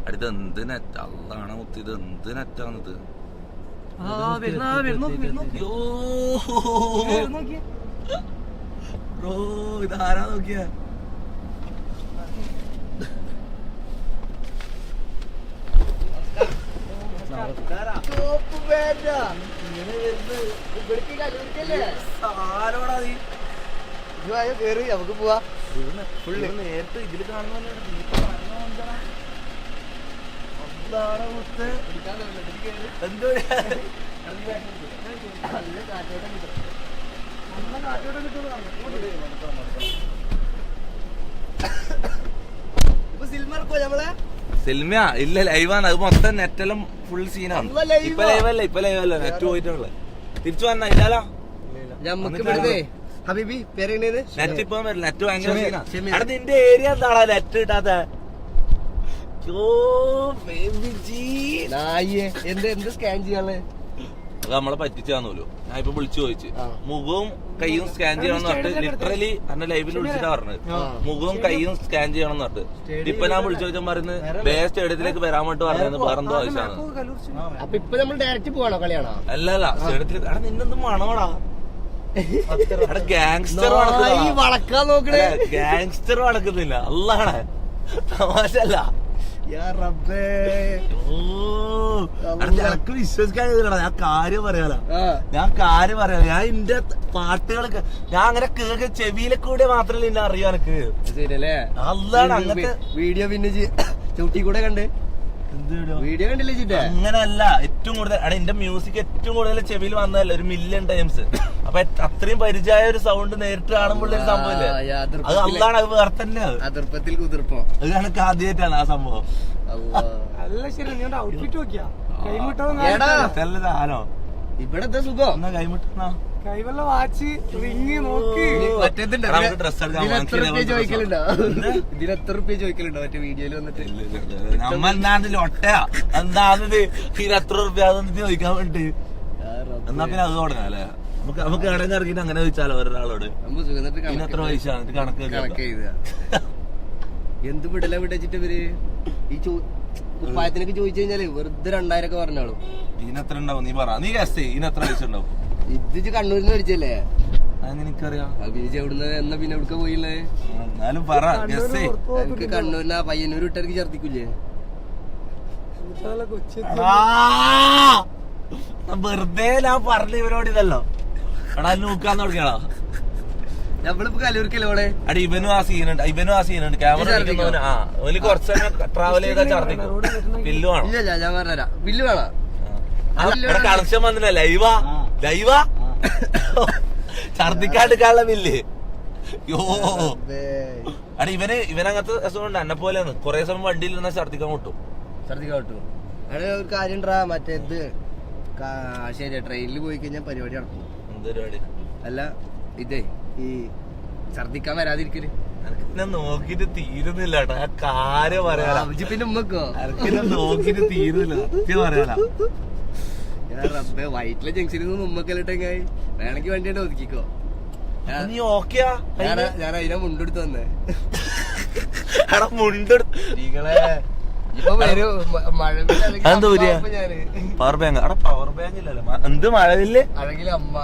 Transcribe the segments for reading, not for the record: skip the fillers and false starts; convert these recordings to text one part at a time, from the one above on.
അടുത്ത് എന്ത് നെറ്റ് അള്ളാണ് മുത്ത്, ഇത് എന്ത് നെറ്റാണിത്? ബ്രോ ഇതാരാ നോക്കിയ? നമുക്ക് പോവാ. നേരത്തെ ഇതില് കാണുന്ന സിൽമിയ ഇല്ല, ലൈവാണ്. അത് മൊത്തം നെറ്റെല്ലാം ഫുൾ സീനാണ്. ഇപ്പൊ ലൈവല്ല നെറ്റ് പോയിട്ടുള്ള. തിരിച്ചു വന്നാ ഇല്ലാലോ. നെറ്റ് ഇപ്പൊ വരില്ല, നെറ്റ് ഭയങ്കര സീനാണ്. നിന്റെ ഏരിയ എന്താടാ നെറ്റ് കിട്ടാത്ത? എന്ത് സ്കാൻ ചെയ്യാളെ? അത് നമ്മളെ പറ്റിച്ചാന്നല്ലോ. ഞാൻ ഇപ്പൊ വിളിച്ചു ചോദിച്ചു, മുഖവും കൈയും സ്കാൻ ചെയ്യണം എന്ന് പറഞ്ഞിട്ട് ലിറ്ററലി എന്നെ ലൈവിൽ വിളിച്ചിട്ടാ പറഞ്ഞത്. മുഖവും കൈയും സ്കാൻ ചെയ്യണം എന്ന് പറഞ്ഞിട്ട്. ഇപ്പൊ ഞാൻ വിളിച്ചു ചോദിച്ചാൽ പറയുന്നത് ബേ സ്റ്റേഡിയത്തിലേക്ക് വരാൻ വേണ്ടി പറഞ്ഞത് വേറെന്തോ ആവശ്യമാണ്. അപ്പൊ ഇപ്പൊ നമ്മൾ ഡയറക്റ്റ് പോവാണോ കളിയാണോ? അല്ലല്ല, സ്റ്റേഡിയത്തിലേക്ക്. അവിടെ നിന്നെന്തും മണോടാ, ഗാങ്സ്റ്റർ വളക്കാൻ നോക്കണേ. ഗാങ്സ്റ്റർ നടക്കുന്നില്ല. അല്ലാണ തമാശ അല്ല. എനിക്ക് വിശ്വസിക്കാൻ ഞാൻ കാര്യം പറയാലോ. ഞാൻ എന്റെ പാട്ടുകളൊക്കെ ഞാൻ അങ്ങനെ കേൾക്ക ചെവിയിലെ കൂടെ മാത്രമല്ല എന്നെ അറിയാം. എനിക്ക് ശരിയല്ലേ? അതാണ് അങ്ങനത്തെ വീഡിയോ പിന്നെ ചൂട്ടി കൂടെ കണ്ട് വീഡിയോ കണ്ടില്ലേ ചീറ്റ? അങ്ങനല്ല, ഏറ്റവും കൂടുതൽ എന്റെ മ്യൂസിക് ഏറ്റവും കൂടുതൽ ചെവിയിൽ വന്നതല്ല 1 മില്യൺ ടൈംസ്. അപ്പൊ അത്രയും പരിചയമായ ഒരു സൗണ്ട് നേരിട്ട് കാണുമ്പോൾ ഒരു സംഭവമില്ലേ, അത് അല്ലാണ്. അത് വേറെ തന്നെ. അതിർപ്പത്തിൽ കുതിർപ്പോ അത് കണക്ക് ആദ്യമായിട്ടാണ് ആ സംഭവം. ഇവിടത്തെ സുഖം എന്നാ കൈമുട്ട കൈവല്ല വാച്ച് റിങ് നോക്ക്. ഇതിനെത്ര റുപ്യ ചോദിക്കലുണ്ടോ മറ്റേ വീഡിയോയിൽ വന്നിട്ട്? നമ്മ ഒട്ടയാ എന്താന്നത് എത്ര റുപ്യ അതൊന്നും ചോദിക്കാൻ വേണ്ടി. എന്നാ പിന്നെ അത് തുടങ്ങാം അല്ലേ? നമുക്ക് കടന്ന് ഇറങ്ങിട്ട് അങ്ങനെ ചോദിച്ചാലോ ഒരാളോട് എത്ര പൈസ കണക്ക് ചെയ്ത എന്ത് വിടല വിടച്ചിട്ട് ഇവര് ഈ കുപ്പായത്തിനൊക്കെ ചോദിച്ചു കഴിഞ്ഞാല് വെറുതെ 2000 ഒക്കെ പറഞ്ഞോളൂ. ഇതിനെത്ര ഉണ്ടാവും നീ പറ, നീ ഗസ് ഇതിനെത്ര പൈസ ഉണ്ടാവും? ഇത് കണ്ണൂരിന്ന് മേടിച്ചല്ലേ? എനിക്കറിയാം. അഭിനയിച്ച് എവിടുന്ന് എന്നാ പിന്നെ എവിടുക്ക പോയില്ലേ? എന്നാലും പറ. എനിക്ക് കണ്ണൂരിന് പയ്യന്നൂർ വിട്ടെനിക്ക് ഛർദിക്കൂലേ? വെറുതെ ഞാൻ പറഞ്ഞ ഇവരോട് ഇതല്ലോ എടാ നോക്കാൻ തുടങ്ങിയാളോ. നമ്മളിപ്പോ കലൂർക്കല്ലേ ഓളെ? അടി ഇവനും ആ സീനുണ്ട് ക്യാമറ കുറച്ച് ട്രാവൽ ചെയ്താൽ ഛർദിക്കും. ബില്ല് വേണം. ഇല്ല ഞാൻ പറഞ്ഞുതരാം. ബില്ല് വേണം. കണക്ഷൻ വന്നില്ല. ലൈവാ ഛർദിക്കാണ്ടിരിക്കാനുള്ള ബില്ല്. യോ അടി ഇവനങ്ങനത്തെ രസമുണ്ട്. എന്നെ പോലെയാണ്. കൊറേ സമയം വണ്ടിയിൽ നിന്നാ ഛർദിക്കാൻ കിട്ടും. അവിടെ ഒരു കാര്യം മറ്റേത് ശരിയാ, ട്രെയിനിൽ പോയി കഴിഞ്ഞാൽ പരിപാടി നടക്കും. എന്ത് പരിപാടി? അല്ല ഇതേ ഈ ഛർദിക്കാൻ വരാതിരിക്കല് നോക്കിട്ട് തീരുന്നില്ല കേട്ടോ. ആ കാര്യം പറയാ. പിന്നെ ഉമ്മക്കോ നോക്കിട്ട് തീരുന്നില്ല. സത്യം പറയാല. റബ്ബേ വൈറ്റിലെ ജംഗ്ഷനിൽ നിന്ന് ഉമ്മക്കല്ലിട്ടെങ്ങായി വേണമെങ്കിൽ വണ്ടിയുടെ ഒതുക്കിക്കോ. നീ ഓക്കെയാ? ഞാൻ അതിനെ മുണ്ടെടുത്ത് വന്നേ. മുണ്ടെടുങ്ങളെ ഇപ്പൊ വരും മഴ. പവർ ബാങ്ക് പവർ ബാങ്ക് ഇല്ലല്ലോ. എന്ത് മഴവില്ലേ അഴകിലെ അമ്മ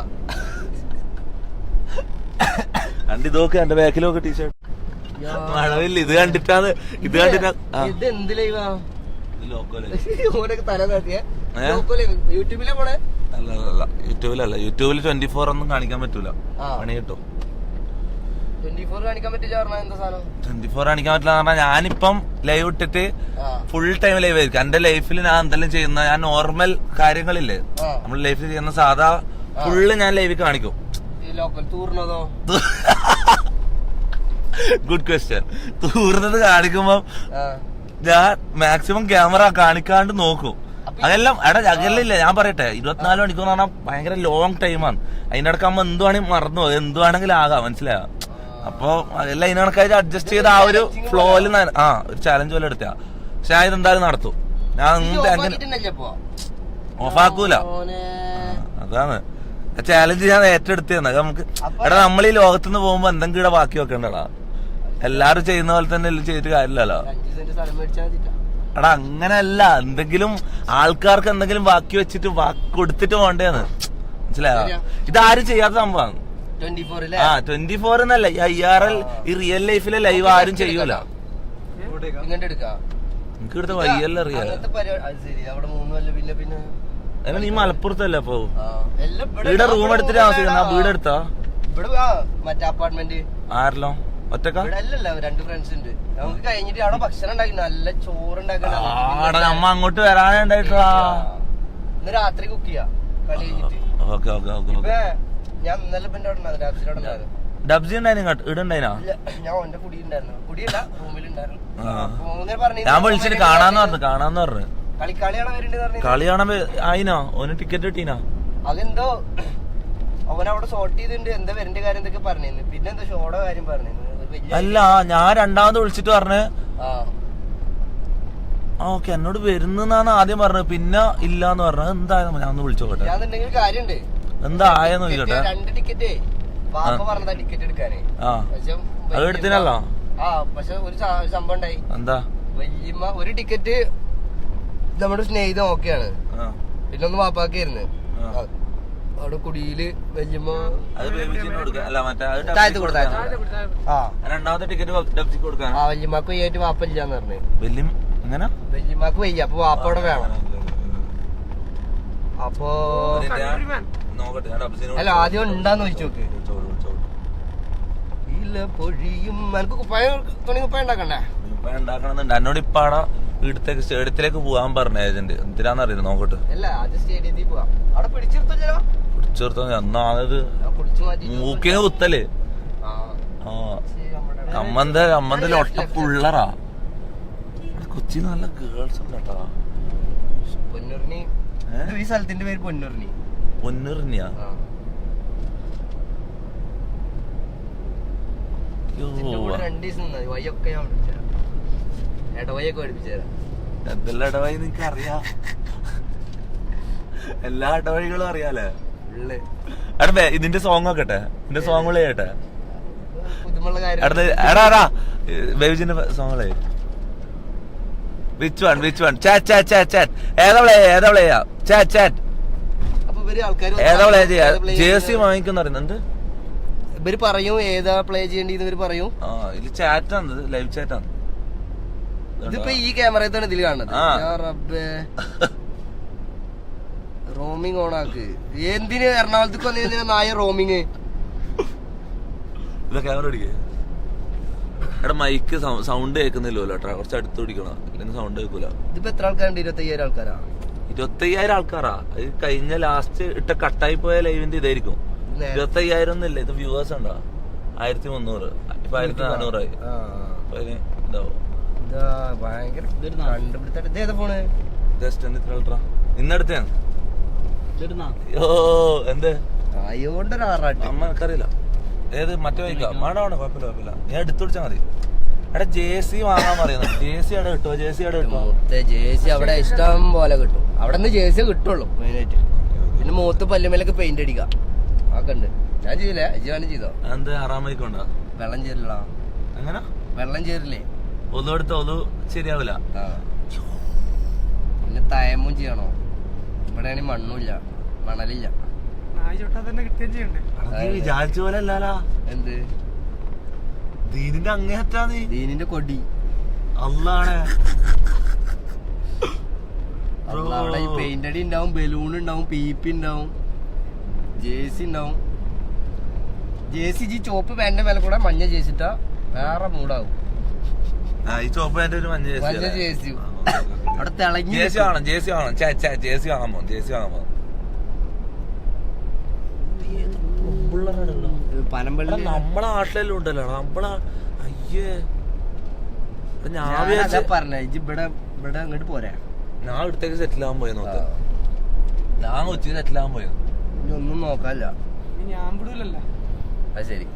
കണ്ടിതൊക്കെ എന്റെ ബാക്കിലൊക്കെ ടീഷർട്ട് മഴവില്ല. ഇത് കണ്ടിട്ടാണ് ഇത് എന്തിലാ തല കാട്ടിയ യൂട്യൂബിലെ പോണേ? അല്ല യൂട്യൂബിലല്ല. യൂട്യൂബിൽ 24 ഒന്നും കാണിക്കാൻ പറ്റൂല. പണി കിട്ടും. 24 കാണിക്കാൻ പറ്റില്ല. 24 കാണിക്കാൻ പറ്റില്ല എന്ന് പറഞ്ഞാൽ ഞാനിപ്പം ലൈവ് ഇട്ടിട്ട് ഫുൾ ടൈം ലൈവ് ആയിരിക്കും. എന്റെ ലൈഫിൽ ഞാൻ എന്തെല്ലാം ചെയ്യുന്ന ഞാൻ നോർമൽ കാര്യങ്ങളില്ലേ നമ്മൾ ലൈഫിൽ ചെയ്യുന്ന സാധാ ഫുള്ള് ഞാൻ ലൈവിൽ കാണിക്കും. Good question. തൂർന്നത് കാണിക്കുമ്പോ ഞാൻ മാക്സിമം ക്യാമറ കാണിക്കാണ്ട് നോക്കും. അതെല്ലാം അകലില്ല. ഞാൻ പറയട്ടെ 24 മണിക്കൂർ എന്ന് പറഞ്ഞാൽ ഭയങ്കര ലോങ് ടൈമാണ്. അതിന്റെ ഇടക്കാകുമ്പോ എന്തുവാണെങ്കിൽ മറന്നു പോകും. എന്തുവാണെങ്കിലും ആകാം. മനസ്സിലായോ? അപ്പൊ അതെല്ലാം അതിന് കണക്കായിട്ട് അഡ്ജസ്റ്റ് ചെയ്ത് ആ ഒരു ഫ്ലോയില് ഒരു ചാലഞ്ച് പോലെ എടുത്താ. പക്ഷെ ഞാൻ ഇതെന്തായാലും നടത്തും. ഞാൻ ഓഫാക്കൂല. അതാണ് ചാലഞ്ച് ഞാൻ ഏറ്റെടുത്തതാണ് നമുക്ക്. എടാ നമ്മൾ ഈ ലോകത്തുനിന്ന് പോകുമ്പോ എന്തെങ്കിലും ഇവിടെ ബാക്കി വെക്കണ്ടടാ. എല്ലാരും ചെയ്യുന്ന പോലെ തന്നെ ചെയ്തിട്ട് കാര്യമില്ലല്ലോ. എടാ അങ്ങനെയല്ല, എന്തെങ്കിലും ആൾക്കാർക്ക് എന്തെങ്കിലും ബാക്കി വെച്ചിട്ട് കൊടുത്തിട്ട് പോണ്ടേന്ന് മനസ്സിലായോ? ഇതാരും ചെയ്യാത്ത സംഭവമാണ്. 24 എന്നല്ല, ഈ IRL ഈ റിയൽ ലൈഫിലെ ലൈവ് ആരും ചെയ്യൂല. എനിക്ക് ഇവിടുത്തെ വയ്യല്ല അറിയാലോ. അതിന് നീ മലപ്പുറത്തല്ലേ അപ്പൊ? ഇവിടെ റൂം എടുത്തിട്ട് താമസിക്കുന്ന വീടെടുത്താ? മറ്റേ അപ്പാർട്ട്മെന്റ് ആരല്ലോ ഒറ്റക്ക? അല്ലല്ല, 2 ഫ്രണ്ട്സ് ഉണ്ട്. നമുക്ക് കഴിഞ്ഞിട്ട് അവിടെ ഭക്ഷണം ഉണ്ടാക്കി, നല്ല ചോറുണ്ടാക്കണ. അമ്മ അങ്ങോട്ട് വരാനുണ്ടായിട്ടാ. ഇന്ന് രാത്രി കുക്ക് ചെയ്യാ കളി കഴിഞ്ഞിട്ട്. ഞാൻ ഇന്നലെ ഡബ്സി ഉണ്ടായിരുന്നു ഇടുണ്ടായിനാ? ഞാൻ ഓന്റെ കുടിയുണ്ടായിരുന്നു. കുടിയല്ല, റൂമിലുണ്ടായിരുന്നു. ഞാൻ വിളിച്ചിട്ട് കാണാന്ന് പറഞ്ഞു. കളിക്കാളിയാണ് വരുന്നുണ്ട്. കളി കാണാൻ ആയിനാ? ഓന് ടിക്കറ്റ് കിട്ടീനാ? അതെന്തോ അവനവിടെ ഷോർട്ട് ചെയ്തിട്ടുണ്ട്. എന്താ വരേണ്ട കാര്യം എന്തൊക്കെ പറഞ്ഞിരുന്നു. പിന്നെ എന്താ ഷോയുടെ കാര്യം പറഞ്ഞു. അല്ല, ഞാൻ രണ്ടാമത് വിളിച്ചിട്ട് പറഞ്ഞ് ഓക്കെ എന്നോട് വരുന്നാണ് ആദ്യം പറഞ്ഞത്, പിന്നെ ഇല്ലാന്ന് പറഞ്ഞത്. എന്തായാലും ഞാൻ ഒന്ന് വിളിച്ചോട്ടെ, കാര്യണ്ട്. എന്താ ആയെന്ന് ചോദിക്കട്ടെ. 2 ടിക്കറ്റ് വാപ്പ പറഞ്ഞതാ ടിക്കറ്റ് എടുക്കാനേ. അത് എടുത്തിനല്ലോ. പക്ഷെ ഒരു സംഭവം ഉണ്ടായി. എന്താ? വല്യമ്മ ഒരു ടിക്കറ്റ് നമ്മുടെ സ്നേഹിതം ഓക്കെയാണ്, പിന്നെ ഒന്ന് വാപ്പാക്കായിരുന്നു. അവിടെ കുടിയില് വല്യമ്മ രണ്ടാമത്തെ ടിക്കറ്റ് കൊടുക്കാൻ വല്യമ്മക്ക് വയ്യായിട്ട് വാപ്പ ഇല്ലാന്ന് പറഞ്ഞു. വല്യമ്മക്ക് വയ്യ, അപ്പൊ വാപ്പ അവിടെ വേണം. അപ്പൊ അല്ല, ആദ്യം ഉണ്ടാന്ന് ചോദിച്ചു നോക്ക്. ഇല്ല പൊഴിയും എനിക്ക് കുപ്പായം ഉണ്ടാക്കണ്ടേ? ഉണ്ടാക്കണമെന്നുണ്ട്. എന്നോട് ഇപ്പാടാ വീടത്തേക്ക് സ്റ്റേഡിയത്തിലേക്ക് പോവാൻ പറഞ്ഞ ഏജന്റ്. എന്തിനാന്നറിയില്ല, നോക്കട്ടെ. അവിടെ പിടിച്ചെടുത്തോ. എന്നാണത് മൂക്കിന് കുത്തല്. കമ്മന്തല് ഒട്ട പുള്ളറാ. കൊച്ചി നല്ല ഗേൾസ് ഉണ്ട് കേട്ടാ. പൊന്നൂറിനി ഈ സ്ഥലത്തിന്റെ പേര് പൊന്നൂറിനി. പൊന്നൂറിനിയാ? എന്തെല്ലാം ഇടവഴി നിനക്ക് അറിയാം? എല്ലാ ഇടവഴികളും അറിയാലേ? എടാ ഇതിന്റെ സോങ് നോക്കട്ടെ, ഇതിന്റെ സോങ് കേട്ടെ. എടാ ബേബിജിന്റെ സോങ്ങളെ വിച്ച് വൺ ജേഴ്സി വാങ്ങിക്കുന്ന പറയുന്നുണ്ട്. ഇവര് പറയും ഏതാ പ്ലേ ചെയ്യേണ്ടത്. ഇവര് പറയും ഇത് ചാറ്റാണ്, ലൈവ് ചാറ്റാണ്. ഇതിപ്പോ ഈ ക്യാമറയാണ് ഇതിൽ കാണുന്നത്. റോമിങ് ഓൺ ആക്ക്. എന്തിന് എറണാകുളത്തേക്ക് വന്നിരുന്ന നായ റോമിങ്? ക്യാമറ പിടിക്കേ. എടാ മൈക്ക് സൗണ്ട് കേൾക്കുന്നില്ലോ കേട്ടോ, കുറച്ച് അടുത്ത് പിടിക്കണം, അല്ലെങ്കിൽ സൗണ്ട് കേൾക്കൂല. ഇതിപ്പോ എത്ര ആൾക്കാരുണ്ട്? 25,000 ആൾക്കാരാ. 25,000 ആൾക്കാരാ. അത് കഴിഞ്ഞ ലാസ്റ്റ് ഇട്ട കട്ടായി പോയ ലൈവിന്റെ ഇതായിരിക്കും. 25,000 ഒന്നുമില്ല, ഇത് വ്യൂവേഴ്സ് ഉണ്ടോ? 1300, ഇപ്പൊ 1400 ആയി. ഇന്നടുത്താണ്. എന്ത് അമ്മ എനിക്കറിയില്ല ഏത് മറ്റേ വൈക്കാം. വേണ്ട കുഴപ്പമില്ല, ഞാൻ എടുത്തു പിടിച്ചാൽ മതി. എടാ ജേഴ്സി വാങ്ങാൻ പറയുന്നത്. ജേഴ്സി അവിടെ കിട്ടുമോ? ജേഴ്സി അവിടെ ഇഷ്ടം പോലെ കിട്ടും. അവിടെ നിന്ന് ജേഴ്സി കിട്ടുള്ളൂ മെയിനായിട്ട്. പിന്നെ മൂത്ത് പല്ലുമേലൊക്കെ പെയിന്റ് അടിക്കാം. അതൊക്കെ ഉണ്ട്. ഞാൻ ചെയ്യില്ല, അജിവാനും ചെയ്തോ? എന്ത് ആറാമൈക്കുണ്ടോ? വെള്ളം ചേരില്ല. അങ്ങനെ വെള്ളം ചേരില്ലേ? ഒന്നു എടുത്ത ഒന്നു ശരിയാവില്ല. പിന്നെ തയമും ചെയ്യണോ? ഇവിടെ ആണെങ്കിൽ മണ്ണുമില്ല, മണലില്ല. വിചാരിച്ച പോലെ അല്ലാലാ. എന്ത് ദീനിന്റെ അങ്ങേറ്റാ നീ? ദീനിന്റെ കൊടി അള്ളാണ്. അവിടെ ഈ പെയിന്റ് അടി ഉണ്ടാവും, ബലൂൺ ഉണ്ടാവും, പീപ്പി ഉണ്ടാവും, ജേഴ്സി ഉണ്ടാവും. ജേഴ്സി ചോപ്പ് പാന്റിന്റെ മേലെ കൂടെ മഞ്ഞ ജേഴ്സിട്ടാ വേറെ മൂടാവും. ഈ ചോപ്പ് പാന്റ് ഒരു മഞ്ഞ ജേഴ്സി അവിടെ തിളങ്ങി. ജേഴ്സി കാണാം, ജേഴ്സി കാണാം, ജേഴ്സി കാണാമോ? ജേഴ്സി കാണാമോ? പനമ്പള്ളി നമ്മളെ നാട്ടിലെല്ലാം ഉണ്ടല്ലോ നമ്മളെ. അയ്യേ ഞാൻ പറഞ്ഞ ഇവിടെ അങ്ങോട്ട് പോരാ. ഞാൻ ഇവിടത്തേക്ക് സെറ്റിൽ ആവാൻ പോയി നോക്ക. ഞാൻ കൊച്ചിക്ക് സെറ്റിൽ ആവാൻ പോയി. ഒന്നും നോക്കാല്ല. ഞാൻ വിടൂലല്ലോ. അത് ശരി.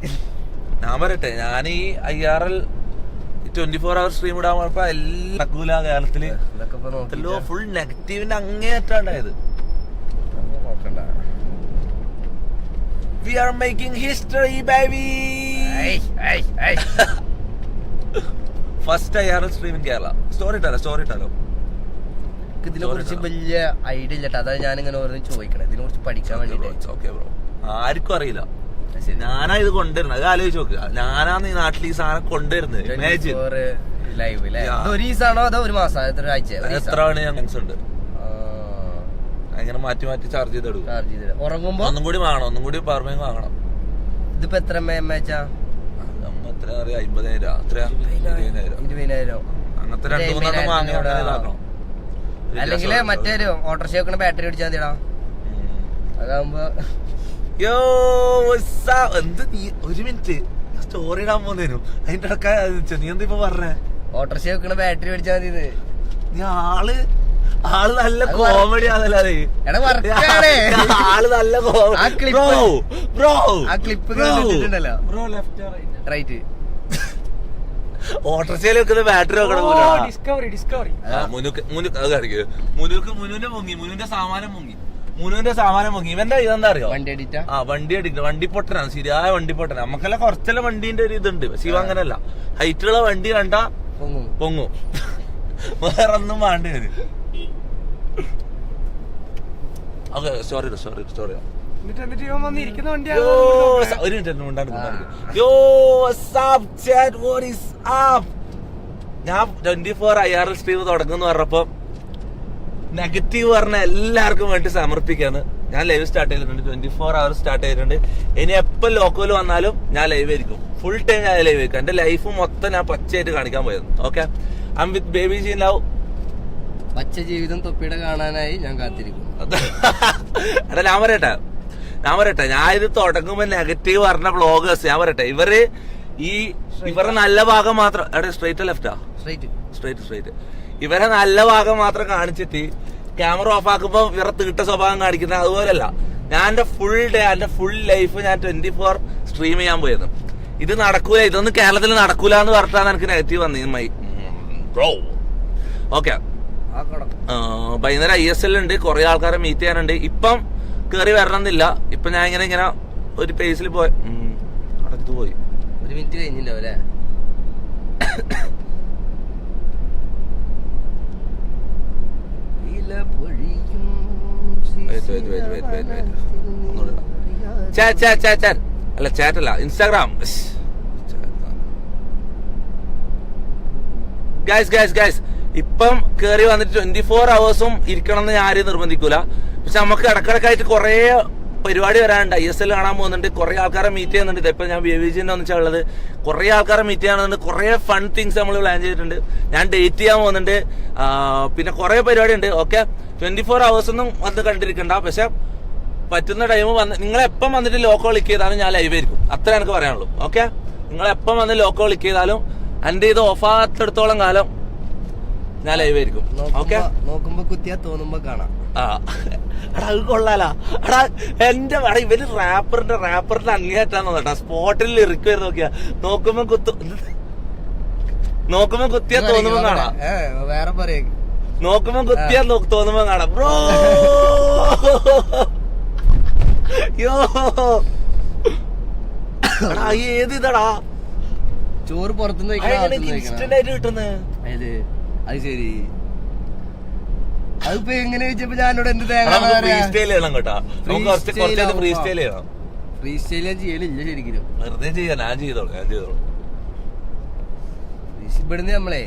ഞാൻ പറയട്ടെ, ഞാൻ ഈ IRL 24 hour സ്ട്രീം ഇടാൻ പോയപ്പോ എല്ലാം നടക്കൂല കേരളത്തില്. ഫുൾ നെഗറ്റീവിന്റെ അങ്ങേയറ്റാണ്ടായത്. നോക്കണ്ട. We are making history, baby. First IRL stream in Kerala. Storyteller. ഇതിനെ കുറിച്ച് വലിയ ഐഡിയ ഇല്ല. അതാണ് ഞാനിങ്ങനെ ഓരോന്നും ചോദിക്കണേ, ഇതിനെ കുറിച്ച് പഠിക്കാൻ വേണ്ടിട്ട്. Okay bro. ആർക്കും അറിയില്ല. ഞാനാ ഇത് കൊണ്ടുവരുന്നത്. അത് ആലോചിച്ച് നോക്കുക. ഞാനാണ് ഈ നാട്ടിൽ ഈ സാധനം കൊണ്ടുവരുന്നത്. ഇമാജിൻ ലൈവ് അല്ലേ? ഒരു ദിവസമാണോ അതോ ഒരു മാസം? എത്ര ആഴ്ച? എത്ര ആണ് ഞങ്ങൾക്ക് ഉണ്ട്. അങ്ങനെ മാറ്റി ചാർജ് ചെയ്തെടുക്കും. ഉറങ്ങുമ്പോ ഒന്നും കൂടി വാങ്ങണം, ഒന്നും കൂടി പവർ ബാങ്ക് വാങ്ങണം. ഇതിപ്പോ എത്ര എംഎച്ചാ? എത്ര അറിയാം? 50,000 അത്ര 20,000. അങ്ങനത്തെ 2-3 വാങ്ങി ഇതാക്കണം. അല്ലെങ്കിൽ മറ്റേ ഓട്ടോറിക്ഷ വെക്കണ ബാറ്ററി അടിച്ചാൽ മതിടാ. അതാകുമ്പോ എന്ത് നീ ഒരു മിനിറ്റ് സ്റ്റോറി ഇടാൻ പോന്നേനു അതിന്റെ ഇടക്കാ നീ എന്താ ഇപ്പൊ പറഞ്ഞേ? ഓട്ടോറിക്ഷ വെക്കണ ബാറ്ററി അടിച്ചാൽ മതി. നീ ആള് നല്ല കോമഡി ആണല്ലേ? ആള് നല്ല ക്ലിപ്പുണ്ടല്ലോ റൈറ്റ്. ഓട്ടോറിക്ഷയിൽ വെക്കുന്ന ബാറ്ററി വെക്കണം. ഡിസ്കവറി മുനുവിന്റെ സാമാനം മുങ്ങി. ഇവന്റെ ഇതെന്താ അറിയോ? വണ്ടി അടിക്കണം. വണ്ടി പൊട്ടനാണ്, ശരിയായ വണ്ടി പൊട്ടനാണ്. നമുക്കെല്ലാം കുറച്ചെല്ലാം വണ്ടീന്റെ ഒരു ഇതുണ്ട്. പക്ഷെ ഇവ അങ്ങനല്ല. ഹൈറ്റുള്ള വണ്ടി കണ്ടാ പൊങ്ങും. വേറൊന്നും വേണ്ട. Okay sorry. എന്നിട്ട് ഇവൻ വന്നിരിക്കുന്ന വണ്ടിയാണ്. ഒരു മിനിറ്റ് ഞാൻ 24 IRL സ്ട്രീം തുടങ്ങുന്നു പറഞ്ഞപ്പോ നെഗറ്റീവ് പറഞ്ഞ എല്ലാവർക്കും വേണ്ടി സമർപ്പിക്കാന്ന്. ഞാൻ ലൈവ് സ്റ്റാർട്ട് ചെയ്തിട്ടുണ്ട്. 24 hours സ്റ്റാർട്ട് ചെയ്തിട്ടുണ്ട്. ഇനി എപ്പോൾ ലോക്കൽ വന്നാലും ഞാൻ ലൈവ് ആയിരിക്കും. ഫുൾ ടൈം ഞാൻ ലൈവ് ആയിരിക്കും. എന്റെ ലൈഫ് മൊത്തം ഞാൻ പച്ചയായിട്ട് കാണിക്കാൻ പോയത്. Okay, I M with baby G now. പച്ച ജീവിതം തൊപ്പിയുടെ കാണാനായി ഞാൻ കാത്തിരിക്കും. എടാ ഞാൻ പറയട്ടെ ഞാൻ ഇത് തുടങ്ങുമ്പോ നെഗറ്റീവ് പറഞ്ഞ വ്ളോഗേഴ്സ് ഞാൻ പറയട്ടെ, ഇവരുടെ നല്ല ഭാഗം മാത്രം. എടാ സ്ട്രൈറ്റ് ലെഫ്റ്റാ? സ്ട്രൈറ്റ്. ഇവരെ നല്ല ഭാഗം മാത്രം കാണിച്ചിട്ട് ക്യാമറ ഓഫ് ആക്കുമ്പോ ഇവരെ തീട്ട സ്വഭാവം കാണിക്കുന്ന അതുപോലല്ല. ഞാൻ എന്റെ ഫുൾ ഡേ, എന്റെ ഫുൾ ലൈഫ് ഞാൻ 24 സ്ട്രീം ചെയ്യാൻ പോയത്. ഇത് നടക്കൂല, ഇതൊന്നും കേരളത്തിൽ നടക്കൂല എന്ന് പറഞ്ഞിട്ടാണ് എനിക്ക് നെഗറ്റീവ് വന്നത്. ഓക്കെ, വൈകുന്നേരം ISL ഉണ്ട്, കുറെ ആൾക്കാരെ മീറ്റ് ചെയ്യാനുണ്ട്. ഇപ്പം കേറി വരണമെന്നില്ല. ഇപ്പൊ ഞാൻ ഇങ്ങനെ ഒരു പേസിൽ പോയി. ഒരു മിനിറ്റ് കഴിഞ്ഞില്ലോ അല്ലേ? അല്ല ചാറ്റല്ല, ഇൻസ്റ്റാഗ്രാം. ഗൈസ് ഇപ്പം കേറി വന്നിട്ട് 24 hours ഇരിക്കണം എന്ന് ഞാൻ ആരെയും നിർബന്ധിക്കൂല. പക്ഷെ നമുക്ക് ഇടക്കിടക്കായിട്ട് കുറെ പരിപാടി വരാനുണ്ട്. ISL കാണാൻ പോകുന്നുണ്ട്, കുറെ ആൾക്കാരെ മീറ്റ് ചെയ്യുന്നുണ്ട്. ഇപ്പൊ ഞാൻ BVGന്റെ ഒന്നിച്ചുള്ളത് കുറെ ആൾക്കാരെ മീറ്റ് ചെയ്യാനുണ്ട്. കുറെ ഫൺ തിങ്സ് നമ്മൾ പ്ലാൻ ചെയ്തിട്ടുണ്ട്. ഞാൻ ഡേറ്റ് ചെയ്യാൻ പോകുന്നുണ്ട്. പിന്നെ കുറെ പരിപാടി ഉണ്ട്. ഓക്കെ, 24 hours വന്ന് കണ്ടിരിക്കണ്ട. പക്ഷെ പറ്റുന്ന ടൈം വന്ന് നിങ്ങളെപ്പം വന്നിട്ട് ലോക്കോ ക്ലിക്ക് ചെയ്താലും ഞാൻ ലൈവ് ആയിരിക്കും. അത്ര എനിക്ക് പറയാനുള്ളൂ. ഓക്കെ, നിങ്ങളെപ്പം വന്ന് ലോക്കോ ക്ലിക്ക് ചെയ്താലും എന്റെ ഇത് ഓഫാത്തെടുത്തോളം കാലം ഞാൻ ലൈവ് ആയിരിക്കും. ഓക്കെ, നോക്കുമ്പോ കുത്തിയാ തോന്നുമ്പോ കാണാം. എടാ അത് കൊള്ളാല. ഇവര് റാപ്പറിന്റെ അങ്ങേറ്റാന്ന് കേട്ടാ. സ്പോട്ടിൽ ലിറിക്ക് നോക്കിയാ നോക്കുമ്പോ കുത്തിയാ തോന്നുമ്പോ കാണാം. വേറെ പറയാ നോക്കുമ്പോ കുത്തിയാ തോന്നുമ്പോ കാണാം. ബ്രോ യോ ഏത് ഇതടാ ചോറ് പുറത്തുനിന്ന് ഇൻസ്റ്റന്റ് ആയിട്ട് കിട്ടുന്നത്? അത് ശരി. അതിപ്പോ എങ്ങനെ വെച്ചപ്പോ ഞാനോട് എന്ത് ഫ്രീ സ്റ്റൈൽ ചെയ്യണം കേട്ടാ. ഫ്രീ സ്റ്റൈൽ ചെയ്യണം. ഫ്രീ സ്റ്റൈൽ ഞാൻ ചെയ്യലില്ല ശരിക്കും. വെറുതെ ചെയ്യാൻ ഞാൻ ചെയ്തോളൂ. ഇവിടുന്ന് നമ്മളെ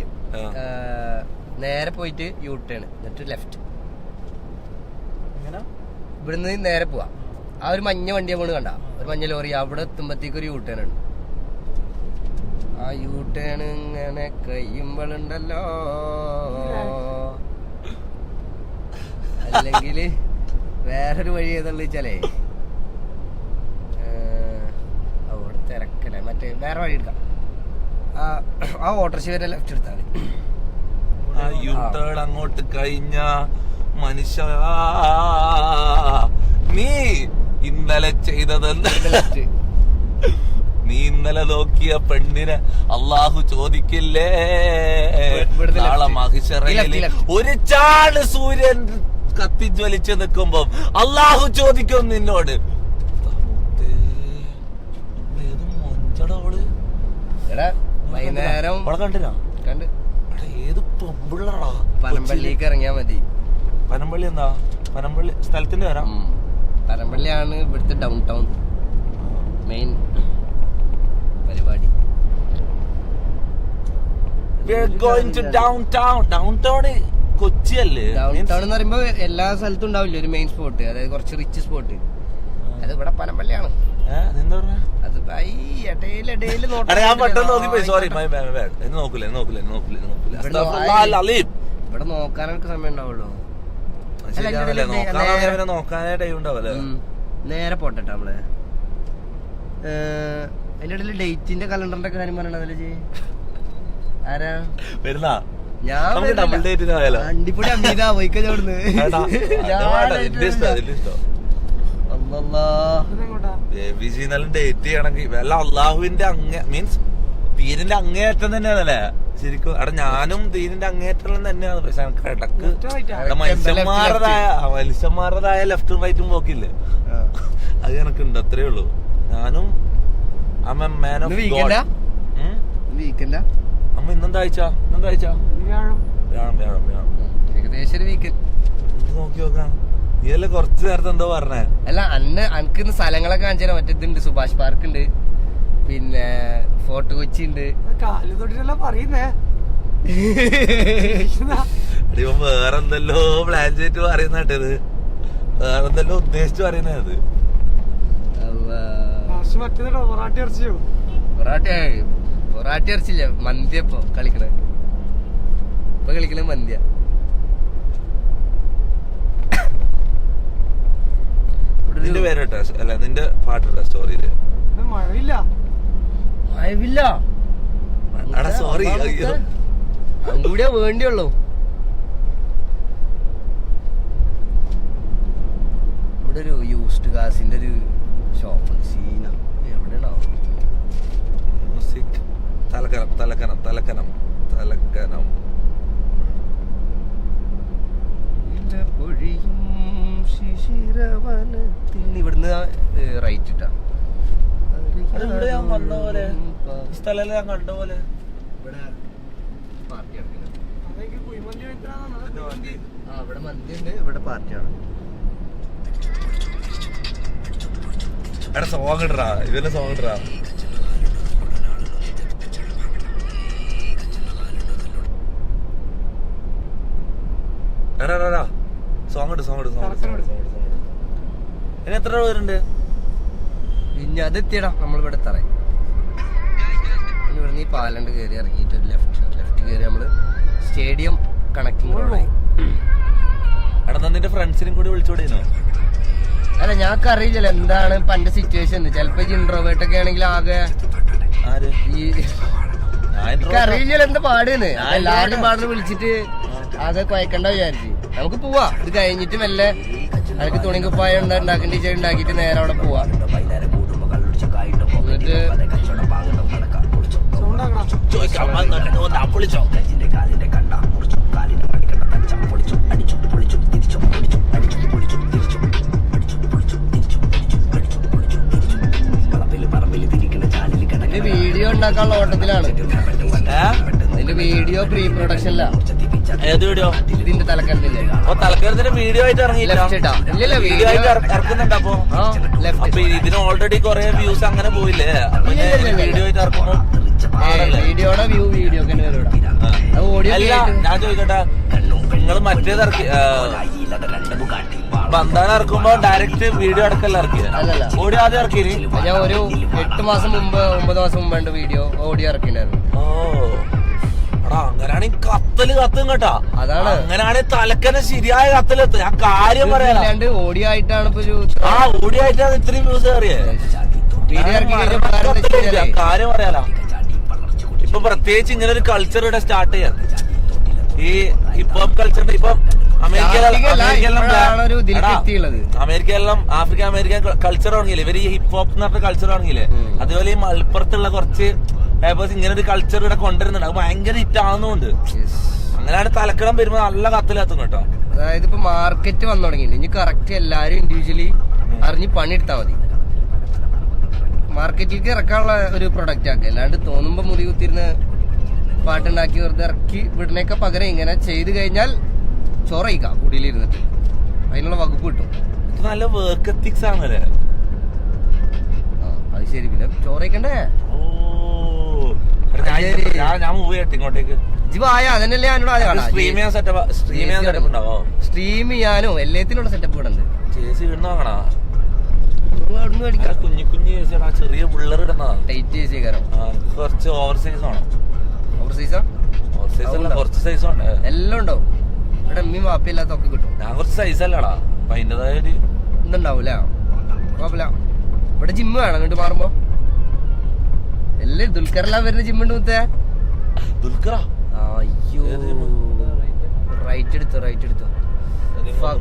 നേരെ പോയിട്ട് യൂട്ടേൺ എന്നിട്ട് ലെഫ്റ്റ്. ഇവിടുന്ന് നേരെ പോവാ. ആ ഒരു മഞ്ഞ വണ്ടി നമ്മള് കണ്ട, ഒരു മഞ്ഞ ലോറി. അവിടെ എത്തുമ്പത്തേക്ക് ഒരു യൂട്ടേൺ ഉണ്ട്. ആ യൂട്ടേൺ ഇങ്ങനെ കഴിയുമ്പോഴുണ്ടല്ലോ, അല്ലെങ്കില് വേറൊരു വഴി ഏതുള്ള വെച്ചാലേ അവിടെ തിരക്കല്ലേ, മറ്റേ വേറെ വഴി എടുക്കാം. ആ ഓട്ടോറിക്ഷ വരെ ലെഫ്റ്റ് എടുത്താൽ അങ്ങോട്ട് കഴിഞ്ഞ മനുഷ്യ നീ ഇന്നലെ ചെയ്തത് നീ ഇന്നലെ നോക്കിയ പെണ്ണിനെ അള്ളാഹു ചോദിക്കില്ലേ? നാളെ മഹിശറയിൽ ഒരു ചാണ് സൂര്യൻ കത്തിജ്വലിച്ച് നിൽക്കുമ്പോ അള്ളാഹു ചോദിക്കും നിന്നോട്, എടാ വൈകുന്നേരം അവിടെ കണ്ടില്ല കണ്ട് ഏത് പെമ്പിള്ളാടാ പനമ്പള്ളിക്ക് ഇറങ്ങിയാ മതി. പനമ്പള്ളി എന്താ? പനമ്പള്ളി സ്ഥലത്തിന്റെ പേരാ? പനമ്പള്ളിയാണ് ഇവിടുത്തെ ഡൗൺ ടൗൺ മെയിൻ പരിപാടി. കൊച്ചിയല്ലേ? ഡൗൺ ടൗൺ എന്ന് പറയുമ്പോ എല്ലാ സ്ഥലത്തും ഉണ്ടാവില്ല ഒരു മെയിൻ സ്പോട്ട്, അതായത് കുറച്ച് റിച്ച് സ്പോട്ട്. അത് ഇവിടെ പനമ്പള്ളിയാണ്. അത് ഇടയില് ഇവിടെ നോക്കാനൊക്കെ സമയം ഉണ്ടാവുള്ളൂ. നേരെ പോട്ടെ നമ്മള്. അതിന്റെ ഇടയില് ഡേറ്റിന്റെ കലണ്ടറിന്റെ കാര്യം പറയണതല്ലേ ചെയ്യ്. ആരാ ഞാൻ അണ്ടിപ്പൊടി അമ്മീത പോയിക്കഴിഞ്ഞ അവിടുന്ന്. ഡേറ്റ് ചെയ്യണമെങ്കിൽ വല്ല അള്ളാഹുവിന്റെ മീൻസ് ദീനിന്റെ അങ്ങേയറ്റം തന്നെയാണല്ലേ ശരിക്കും. അവിടെ ഞാനും ദീനിന്റെ അങ്ങേയറ്റം തന്നെയാണ്. പക്ഷെ എനിക്ക് ഇടക്ക് മനുഷ്യന്മാരുടേതായ ലെഫ്റ്റും റൈറ്റും പോക്കില്ലേ, അത് എനക്കുണ്ട്. അത്രേ ഉള്ളൂ. ഞാനും അമ്മ മാൻ ഓഫ് ഗോഡ്. അമ്മ ഇന്നെന്താഴ്ച? ഏകദേശം ഒരു വീക്കെൻഡ് നോക്കി നോക്കാം. നീയല്ലേ കുറച്ചു നേരത്തെ എന്തോ പറഞ്ഞേ? അല്ല അനക്ക് ഇന്ന് സ്ഥലങ്ങളൊക്കെ കാണിച്ചു തരാം. മറ്റേതുണ്ട്, സുഭാഷ് പാർക്ക് ഉണ്ട്, പിന്നെ ഫോർട്ട് കൊച്ചി ഉണ്ട്. കാല് തൊട്ടിട്ടല്ല പറയുന്നേ. ഇവൻ വേറെന്തല്ലോ പ്ലാൻ ചെയ്തിട്ട് പറയുന്ന കേട്ടത്, വേറെന്തല്ലോ ഉദ്ദേശിച്ച് പറയുന്നത്. മറ്റേതോ പൊറാട്ടി ഇറച്ചിയോ? പൊറാട്ടി ഇറച്ചില്ല, മന്തിയ ഇപ്പൊ കളിക്കണ. ഇപ്പൊ കളിക്കണ മന്തിയ. നിന്റെ പേരട്ടോ അല്ല നിന്റെ പാട്ടിട്ട സ്റ്റോറിയില് മഴയില്ല. മഴവില്ല. സോറി, കൂടിയാ വേണ്ടിയുള്ളൂ. ഇവിടെ ഒരു യൂസ്ഡ് കാസിന്റെ ഒരു ഷോപ്പ് സീന. എവിടെയാണോ? മ്യൂസിക് തലക്കനം തലക്കനം തലക്കനം തലക്കനം. ഇവിടുന്ന് റൈറ്റ് ഇട്ടാ ഞാൻ വന്ന പോലെ സ്ഥലം ഞാൻ കണ്ട പോലെ. ഇവിടെ പാർട്ടി ഇവിടെ മന്തി ഉണ്ട്, ഇവിടെ പാർട്ടിയാണ്. എടാ സോങ് ഇടറാ, ഇവന്റെ സോങ് ഇടറാ. എടാ സോങ് ഇട്. ഇനി എത്ര പേരുണ്ട്? പിന്നെ അത് എത്തിയടാ നമ്മളിവിടെ തറയും. ഇവിടുന്ന് ഈ പാലണ്ട് കയറി ഇറങ്ങിയിട്ട് ഒരു ലെഫ്റ്റ് കയറി നമ്മള് സ്റ്റേഡിയം കണക്ടിങ് റോഡായി. എടാ നിന്റെ ഫ്രണ്ട്സിനും കൂടി വിളിച്ചോടേനോ? അല്ല ഞങ്ങൾക്ക് അറിയില്ലല്ലോ എന്താണ് ഇപ്പൊ എന്റെ സിറ്റുവേഷൻ. ചിലപ്പോ ഇൻട്രോവേർട്ട് ഒക്കെ ആണെങ്കിൽ ആകെ അറിയില്ലല്ലോ എന്താ പാടുന്ന്. എല്ലാവരും പാടുന്ന വിളിച്ചിട്ട് ആകെ കുഴക്കണ്ട വിചാരിച്ചു. നമുക്ക് പോവാ, ഇത് കഴിഞ്ഞിട്ട് മെല്ലെ അതൊക്കെ തുണി കുപ്പായ ഉണ്ടാക്കേണ്ടി ഉണ്ടാക്കിട്ട് നേരെ അവിടെ പോവാ. എന്നിട്ട് വീഡിയോ ഉണ്ടാക്കാനുള്ള ഓട്ടത്തിലാണ്. ഇതിന്റെ വീഡിയോ പ്രീ പ്രൊഡക്ഷനിലാ. ഏത് വീഡിയോ? ഇതിന്റെ തലക്കരത്തിന്റെ വീഡിയോ ആയിട്ട് ഇറങ്ങിയില്ല. വീഡിയോ ആയിട്ട് ഇറക്കുന്നുണ്ട്. അപ്പൊ ഇതിന് ഓൾറെഡി കൊറേ വ്യൂസ് അങ്ങനെ പോയില്ലേ? വീഡിയോ ആയിട്ട് ഇറക്കുമ്പോ വീഡിയോയുടെ വ്യൂ വീഡിയോ ഞാൻ ചോദിക്കട്ടെ, നിങ്ങൾ മറ്റേത് ഇറക്കി ബന്ധാന ഇറക്കുമ്പോ ഡയറക്റ്റ് വീഡിയോ അടക്കല്ല ഇറക്കിയ? ഓഡിയോ ആദ്യം ഇറക്കി? ഞാൻ ഒരു 8 മാസം മുമ്പ് 9 മാസം മുമ്പ് വീഡിയോ ഓഡിയോ ഇറക്കിണ്ടായിരുന്നു. അങ്ങനെയാണെങ്കിൽ കത്തും കേട്ടാ. അതാണ്, അങ്ങനെയാണെങ്കിൽ തലക്കനെ ശരിയായ കത്തലെത്തും. ഞാൻ കാര്യം പറയാണ്ട് ഓഡിയോ ആയിട്ടാണ് ഓഡിയോ ആയിട്ടാണ് ഇത്രയും വ്യൂസ് കയറിയേ. കാര്യം പറയാലോ. ഇപ്പൊ പ്രത്യേകിച്ച് ഇങ്ങനെ ഒരു കൾച്ചർ ഇവിടെ സ്റ്റാർട്ട് ചെയ്യാൻ, ഈ ഹിപ്പ് ഹോപ്പ് കൾച്ചറിന്റെ. ഇപ്പൊ അമേരിക്കയിലെല്ലാം ആഫ്രിക്കൻ അമേരിക്കൻ കൾച്ചർ തുടങ്ങിയില്ലേ ഇവര്, ഈ ഹിപ്പ് ഹോപ്പ് എന്ന് പറഞ്ഞ കൾച്ചർ തുടങ്ങിയില്ലേ? അതുപോലെ ഈ മലപ്പുറത്തുള്ള കുറച്ച് പേപ്പേഴ്സ് ഇങ്ങനെ ഒരു കൾച്ചർ ഇവിടെ കൊണ്ടുവരുന്നുണ്ട്. അത് ഭയങ്കര ഹിറ്റ് ആവുന്നുണ്ട്. അങ്ങനെയാണ് തലക്കടം വരുമ്പോ നല്ല കത്തിലെത്തും കേട്ടോ. അതായത് ഇപ്പൊ മാർക്കറ്റ് വന്നു തുടങ്ങിയില്ല. ഇനി കറക്റ്റ് എല്ലാരും ഇൻഡിവിജ്വലി അറിഞ്ഞ് പണിയെടുത്താൽ മതി. മാർക്കറ്റിലേക്ക് ഇറക്കാനുള്ള ഒരു പ്രൊഡക്റ്റ് ആക്കുക. അല്ലാണ്ട് തോന്നുമ്പോ മുറി കുത്തിരുന്ന് പാട്ടുണ്ടാക്കി വെറുതെ ഇറക്കി വിടണേക്കെ പകരം ഇങ്ങനെ ചെയ്ത് കഴിഞ്ഞാൽ ചോറയിക്കാം കുടിയിലിരുന്നിട്ട്. അതിനുള്ള വകുപ്പ് കിട്ടും. ഇത് നല്ല വർക്ക് എത്തിക്സ് ആണല്ലേ. അത് ശരി. പിന്നെ ചോറയിക്കണ്ടേ? ഓ ഞാൻ മൂവ് ചെയ്യട്ടെ ഇങ്ങോട്ടേക്ക്. ജിവായ അതന്നെയല്ലേ ഞാനോട് സ്ട്രീം ചെയ്യാൻ സെറ്റപ്പ് ഉണ്ടാവോ? സ്ട്രീം ചെയ്യാനോ എല്ലാത്തിനുള്ള സെറ്റപ്പ് ഇവിടെ ഉണ്ട്. ചേസി ഇടുന്ന വാങ്ങണോ? അവിടുന്ന് മേടിക്കാം. കുഞ്ഞു കുഞ്ഞു ചേസിയാടാ, ചെറിയ പിള്ളേർ ഇടുന്നതാ. ടൈറ്റ് ചേച്ചി കയറാം. കുറച്ച് ഓവർ സൈസ് വേണം. ഓവർ സൈസാ? ഓവർ സൈസ് അല്ല, കുറച്ച് സൈസ് ഉണ്ട്. എല്ലാം ഉണ്ടാവും ഇവിടെ. അമ്മയും വാപ്പയില്ലാത്തൊക്കെ കിട്ടും. ഞാൻ കുറച്ച് സൈസ് അല്ലടാ, അപ്പൊ അതിന്റേതായ ഒരു ഇതുണ്ടാവൂല. കുഴപ്പമില്ല. ഇവിടെ ജിമ്മ് വേണം അങ്ങോട്ട് മാറുമ്പോ. എല്ലാം ദുൽഖറെല്ലാം വരുന്ന ജിമ്മുണ്ട് മുത്തേ. ദുൽഖറാ? അയ്യോ റൈറ്റ് എടുത്തു.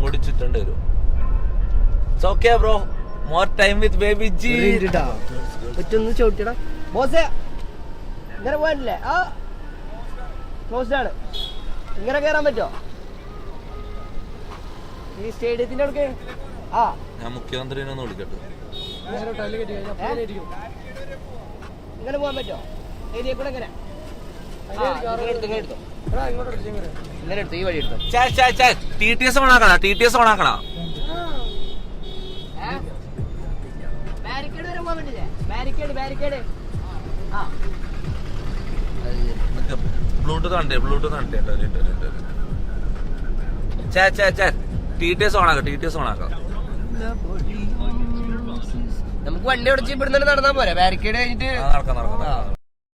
കൂടി ചുറ്റേണ്ടി വരും. It's okay bro, more time with baby G. ഒറ്റൊന്ന് ചോട്ടിടാ ബോസേ. ഇങ്ങനെ പോയിട്ടില്ലേ? ആ ക്ലോസ്ഡ് ആണ്. ഇങ്ങനെ കേറാൻ പറ്റോ ഈ സ്റ്റേഡിയത്തിന്റെ അടുക്ക്? ആ ഞാൻ മുഖ്യമന്ത്രിനെ ഒന്ന് വിളിക്കട്ടെ. ഇങ്ങനെ പോകാൻ പറ്റോ? ഏരിയ കൂടെ ഇങ്ങനെ എടുത്തോ. ഇങ്ങനെ എടുത്തു. ഈ വഴി എടുത്തോ. TTS ഓണാക്കണ. ബാരിക്കേഡ് വരെ പോകാൻ പറ്റില്ലേ? ബാരിക്കേഡ്. ആ ബ്ലൂടൂത്ത് കണ്ടേ TTS ഓണാക്കാം. നമുക്ക് വണ്ടി അടച്ച് ഇവിടുന്ന് നടന്നാ പോരെ? ബാരിക്കേഡ് കഴിഞ്ഞിട്ട് നടക്കാം.